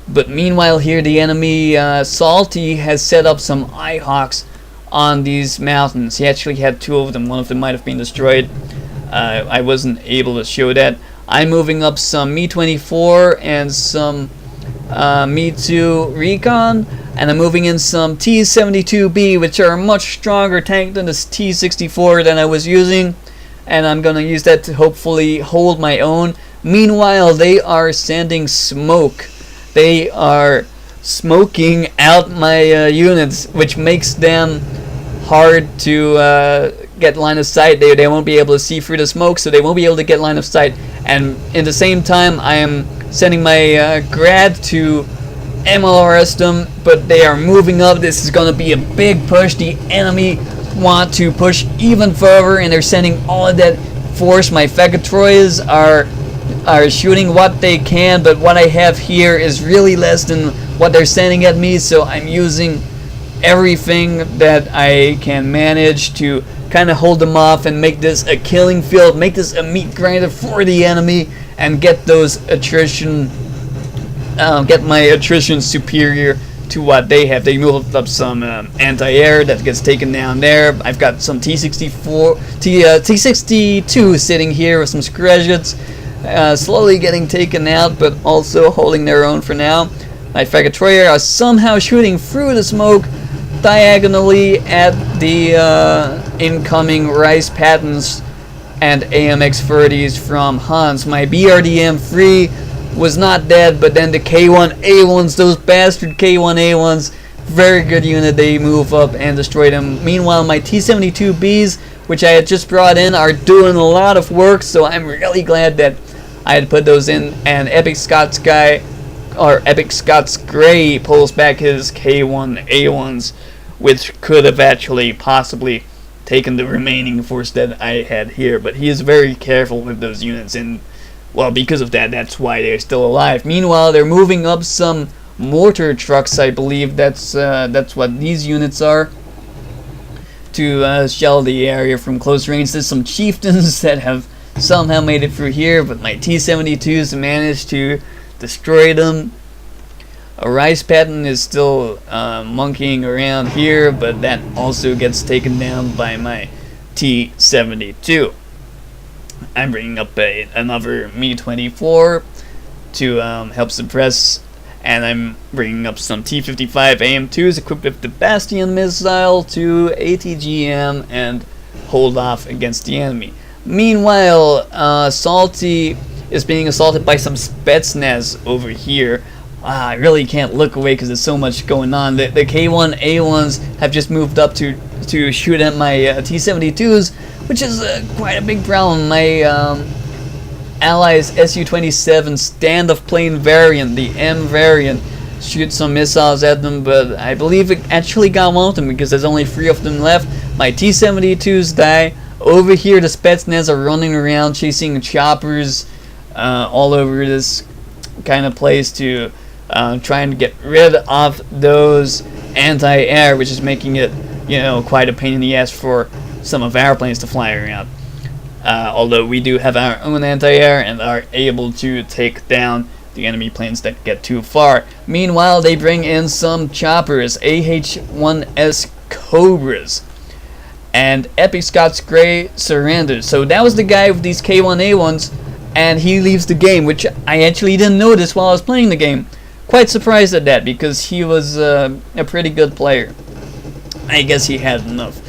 But meanwhile here the enemy Salty has set up some Eyehawks on these mountains. He actually had two of them. One of them might have been destroyed. I wasn't able to show that. I'm moving up some Me-24 and some Me-2 Recon, and I'm moving in some T-72B, which are a much stronger tank than this T-64 that I was using, and I'm gonna use that to hopefully hold my own. Meanwhile, they are sending smoke. They are smoking out my units, which makes them hard to get line of sight. They won't be able to see through the smoke, so they won't be able to get line of sight. And in the same time, I am sending my grad to MLRS them, but they are moving up. This is going to be a big push. The enemy want to push even further, and they're sending all of that force. My Fegatroids are shooting what they can, but what I have here is really less than what they're sending at me, so I'm using everything that I can manage to kind of hold them off and make this a killing field, make this a meat grinder for the enemy, and get those attrition, get my attrition superior to what they have. They moved up some anti-air that gets taken down there. I've got some T-62 sitting here with some Scredgets, slowly getting taken out, but also holding their own for now. My Fegatroids are somehow shooting through the smoke diagonally at the incoming Rice Patents and AMX-30s from Hans. My BRDM-3 was not dead, but then the K1A1s, those bastard K1A1s, very good unit. They move up and destroy them. Meanwhile, my T-72Bs, which I had just brought in, are doing a lot of work, so I'm really glad that I had put those in. And Epic Scots Grey pulls back his K1A1s, which could have actually possibly taken the remaining force that I had here, but he is very careful with those units, and well, because of that, that's why they're still alive. Meanwhile, they're moving up some mortar trucks. I believe that's what these units are, to shell the area from close range. There's some chieftains that have somehow made it through here, but my T-72s managed to destroy them. A Rice Patent is still monkeying around here, but that also gets taken down by my T-72. I'm bringing up another Me-24 to help suppress, and I'm bringing up some T-55 AM2s equipped with the Bastion missile to ATGM and hold off against the enemy. Meanwhile, Salty is being assaulted by some Spetsnaz over here. I really can't look away because there's so much going on. The K1A1s have just moved up to shoot at my T-72s, which is quite a big problem. My allies Su-27 stand-of plane variant, the M variant, shoot some missiles at them, but I believe it actually got one of them because there's only 3 of them left. My T-72s die. Over here, the Spetsnaz are running around chasing choppers all over this kind of place to trying to get rid of those anti-air, which is making it, quite a pain in the ass for some of our planes to fly around. Although we do have our own anti-air and are able to take down the enemy planes that get too far. Meanwhile, they bring in some choppers, AH-1S Cobras, and Epic Scots Grey surrenders. So that was the guy with these K1A1s, and he leaves the game, which I actually didn't notice while I was playing the game. Quite surprised at that, because he was a pretty good player. I guess he had enough.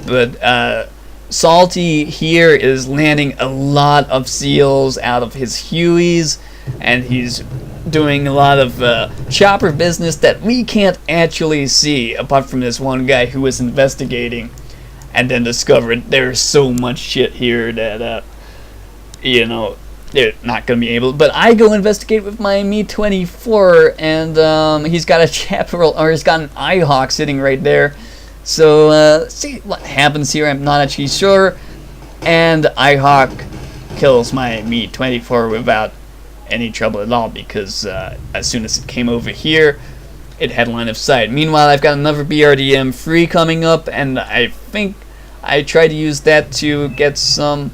But Salty here is landing a lot of seals out of his Hueys, and he's doing a lot of chopper business that we can't actually see, apart from this one guy who was investigating and then discovered there's so much shit here that they're not going to be able. But I go investigate with my Me-24, and he's got a chaparral, or he's got an Eyehawk sitting right there. So see what happens here. I'm not actually sure. And Eyehawk kills my Me-24 without any trouble at all, because as soon as it came over here, it had line of sight. Meanwhile, I've got another BRDM-3 coming up, and I think I tried to use that to get some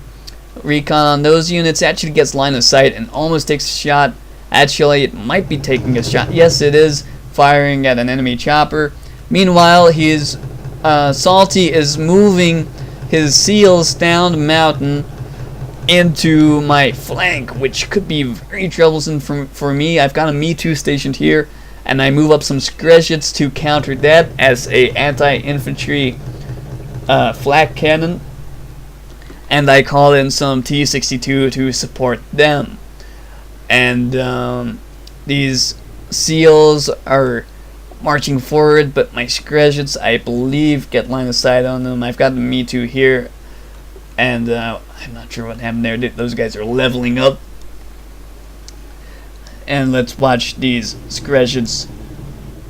recon on those units. It actually gets line of sight and almost takes a shot Actually, it might be taking a shot. Yes, it is firing at an enemy chopper. Meanwhile, his Salty is moving his seals down the mountain into my flank, which could be very troublesome for me. I've got a Me Too stationed here, and I move up some Screshets to counter that as a anti-infantry flak cannon, and I call in some T-62 to support them. And these seals are marching forward, but my Screshets, I believe, get line of sight on them. I've got the Me Too here, and I'm not sure what happened there. Those guys are leveling up. And let's watch these Screshets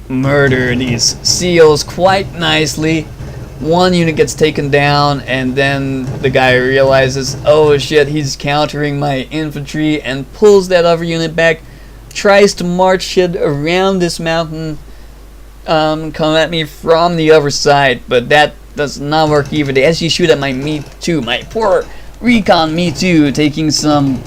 murder these seals quite nicely. One unit gets taken down, and then the guy realizes, oh shit, he's countering my infantry, and pulls that other unit back, tries to march it around this mountain, come at me from the other side, but that does not work either. They actually shoot at my Me Too, my poor recon Me Too, taking some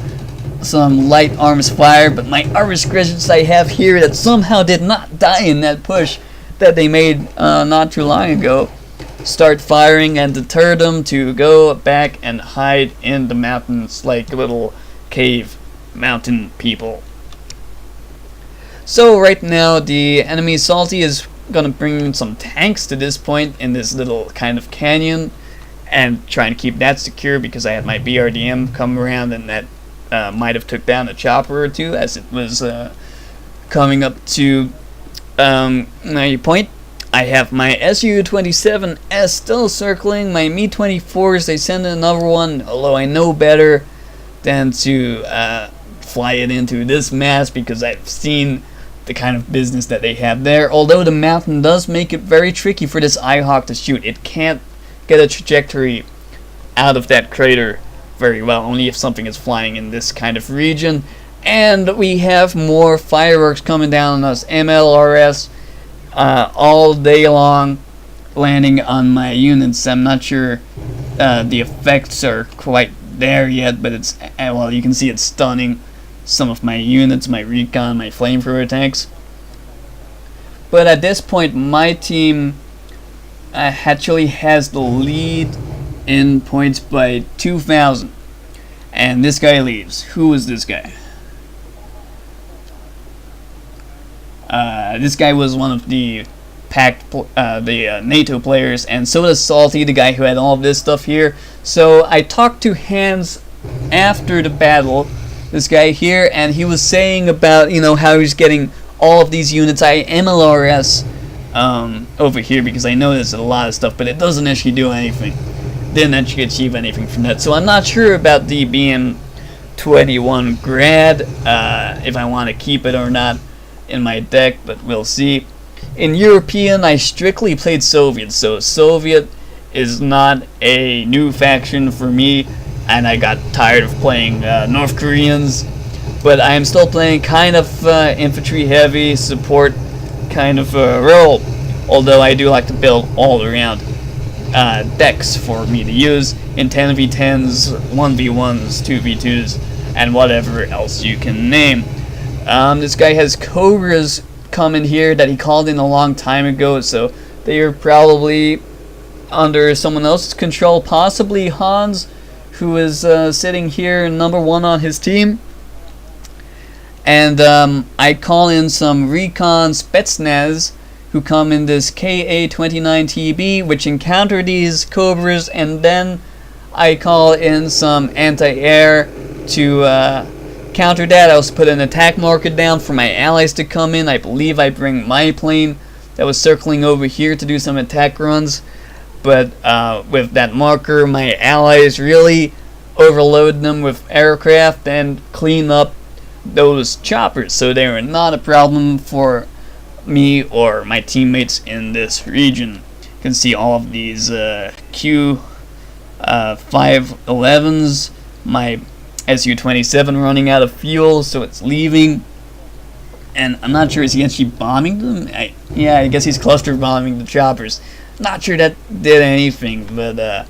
light arms fire, but my other Screshets I have here that somehow did not die in that push that they made not too long ago start firing and deter them to go back and hide in the mountains like little cave mountain people. So right now the enemy Salty is gonna bring in some tanks to this point in this little kind of canyon and trying to keep that secure, because I had my BRDM come around, and that might have took down a chopper or two as it was coming up to my point. I have my Su-27S still circling, my Me-24s, they send another one, although I know better than to fly it into this mass, because I've seen the kind of business that they have there. Although the mountain does make it very tricky for this Eyehawk to shoot. It can't get a trajectory out of that crater very well, only if something is flying in this kind of region. And we have more fireworks coming down on us, MLRS, all day long, landing on my units. I'm not sure the effects are quite there yet, but it's, well, you can see it's stunning some of my units, my recon, my flamethrower tanks. But at this point, my team actually has the lead in points by 2,000, and this guy leaves. Who is this guy? This guy was one of the NATO players, and so does Salty, the guy who had all of this stuff here. So I talked to Hans after the battle, this guy here, and he was saying about, you know, how he's getting all of these units. I MLRS over here because I know there's a lot of stuff, but it doesn't actually do anything. Didn't actually achieve anything from that. So I'm not sure about the BM-21 Grad, if I want to keep it or not in my deck, but we'll see. In European, I strictly played Soviet, so Soviet is not a new faction for me, and I got tired of playing North Koreans, but I am still playing kind of infantry heavy support kind of role, although I do like to build all around decks for me to use in 10v10s, 1v1s, 2v2s, and whatever else you can name. This guy has Cobras coming here that he called in a long time ago, so they are probably under someone else's control, possibly Hans, who is sitting here number 1 on his team. And I call in some Recon Spetsnaz who come in this KA-29TB, which encounter these Cobras, and then I call in some anti-air to counter that. I also put an attack marker down for my allies to come in. I believe I bring my plane that was circling over here to do some attack runs, but with that marker, my allies really overload them with aircraft and clean up those choppers, so they are not a problem for me or my teammates in this region. You can see all of these Q511s, my Su-27 running out of fuel, so it's leaving, and I'm not sure, is he actually bombing them? Yeah, I guess he's cluster bombing the choppers. Not sure that did anything, but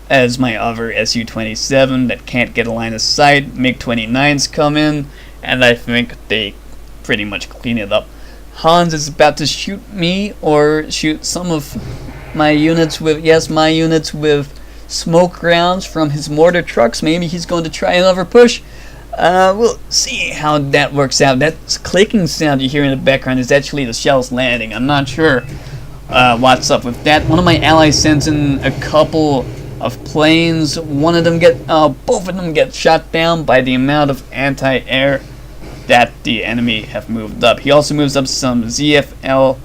as my other Su-27 that can't get a line of sight, MiG-29s come in, and I think they pretty much clean it up. Hans is about to shoot me, or shoot some of my units with, yes, my units with smoke rounds from his mortar trucks. Maybe he's going to try another push. We'll see how that works out. That clicking sound you hear in the background is actually the shells landing. I'm not sure what's up with that. One of my allies sends in a couple of planes. One of them both of them get shot down by the amount of anti-air that the enemy have moved up. He also moves up some ZFL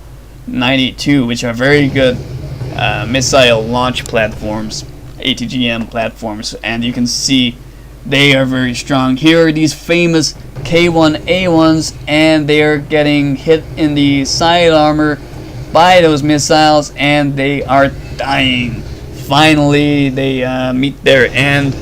92, which are very good missile launch platforms, ATGM platforms, and you can see they are very strong. Here are these famous K1A1s, and they are getting hit in the side armor by those missiles, and they are dying. Finally, they meet their end.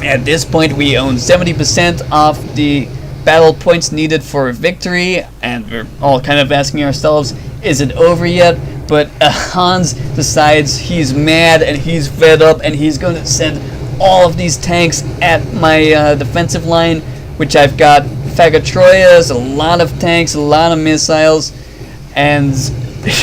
At this point, we own 70% of the battle points needed for victory, and we're all kind of asking ourselves, is it over yet? But Hans decides he's mad and he's fed up, and he's going to send all of these tanks at my defensive line, which I've got Fagatroyas, a lot of tanks, a lot of missiles, and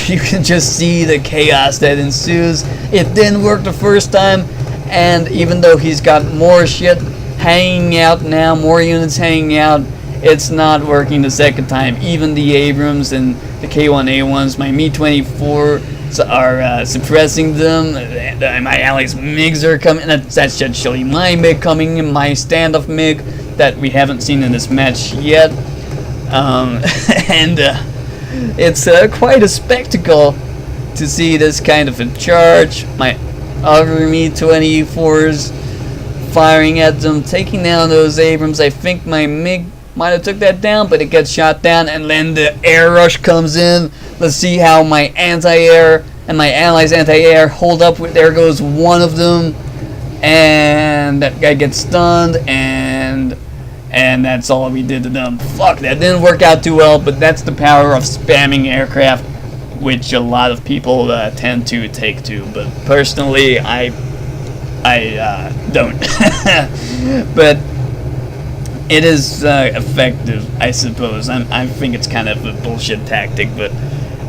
you can just see the chaos that ensues. It didn't work the first time, and even though he's got more shit hanging out now, more units hanging out, it's not working the second time. Even the Abrams and the K1A1s, my Mi-24s are suppressing them. My allies' MiGs are coming. That's actually my MiG coming in, my standoff MiG that we haven't seen in this match yet. And it's quite a spectacle to see this kind of a charge. My other Mi-24s firing at them, taking down those Abrams. I think my MiG might have took that down, but it gets shot down, and then the air rush comes in. Let's see how my anti-air and my allies' anti-air hold up. There goes one of them, and that guy gets stunned, and that's all we did to them. Fuck, that didn't work out too well, but that's the power of spamming aircraft, which a lot of people tend to take to. But personally, I don't. But it is effective, I suppose. I think it's kind of a bullshit tactic, but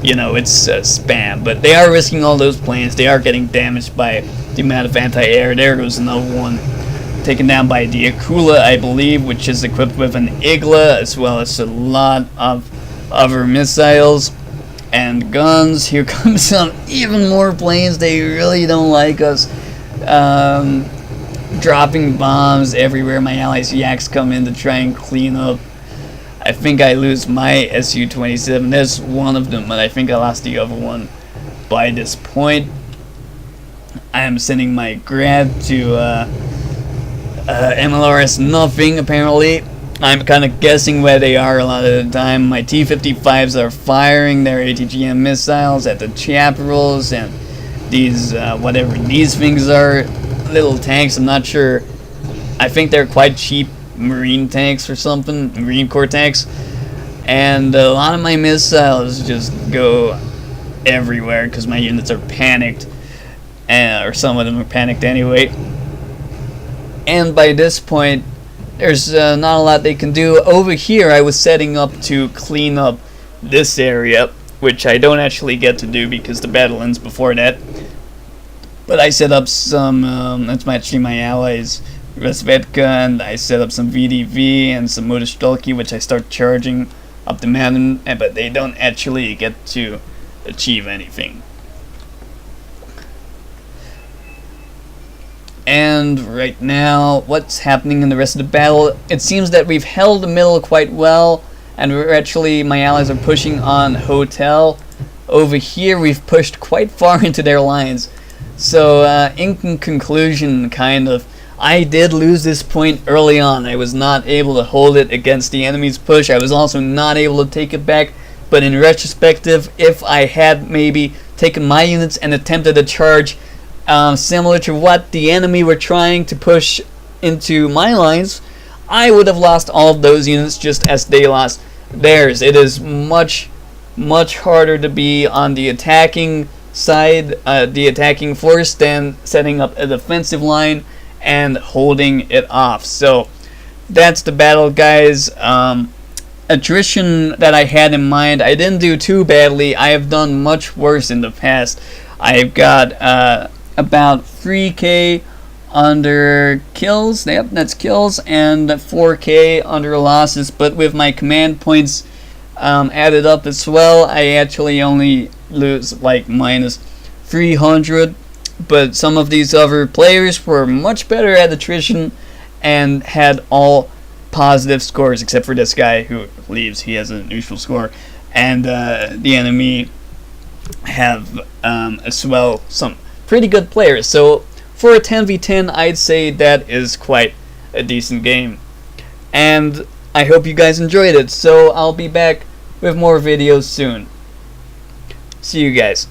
you know, it's spam. But they are risking all those planes. They are getting damaged by the amount of anti-air. There goes another one, taken down by the Akula, I believe, which is equipped with an Igla, as well as a lot of other missiles and guns. Here comes some even more planes. They really don't like us. Dropping bombs everywhere. My allies' yaks come in to try and clean up. I think I lose my Su-27. There's one of them, but I think I lost the other one by this point. I am sending my grad to MLRS nothing, apparently. I'm kind of guessing where they are a lot of the time. My T-55s are firing their ATGM missiles at the chaparrals, and these, whatever these things are, little tanks, I'm not sure. I think they're quite cheap Marine tanks or something, Marine Corps tanks. And a lot of my missiles just go everywhere because my units are panicked, or some of them are panicked anyway. And by this point, there's not a lot they can do. Over here, I was setting up to clean up this area, which I don't actually get to do because the battle ends before that. But I set up some, that's actually my allies, Resvetka, and I set up some VDV and some Motorstolki, which I start charging up the mountain, but they don't actually get to achieve anything. And right now, what's happening in the rest of the battle? It seems that we've held the middle quite well, and we're actually, my allies are pushing on Hotel. Over here, we've pushed quite far into their lines. So, in conclusion, kind of, I did lose this point early on. I was not able to hold it against the enemy's push. I was also not able to take it back. But in retrospective, if I had maybe taken my units and attempted a charge similar to what the enemy were trying to push into my lines, I would have lost all of those units just as they lost theirs. It is much, much harder to be on the attacking side, the attacking force, than setting up a defensive line and holding it off. So that's the battle, guys. Attrition that I had in mind, I didn't do too badly. I have done much worse in the past. I've got about 3k under kills. Yep, that's kills, and 4k under losses. But with my command points added up as well, I actually only lose like minus 300. But some of these other players were much better at attrition and had all positive scores, except for this guy who leaves. He has a neutral score, and the enemy have as well some pretty good players. So for a 10v10, I'd say that is quite a decent game, and I hope you guys enjoyed it. So I'll be back with more videos soon. See you guys.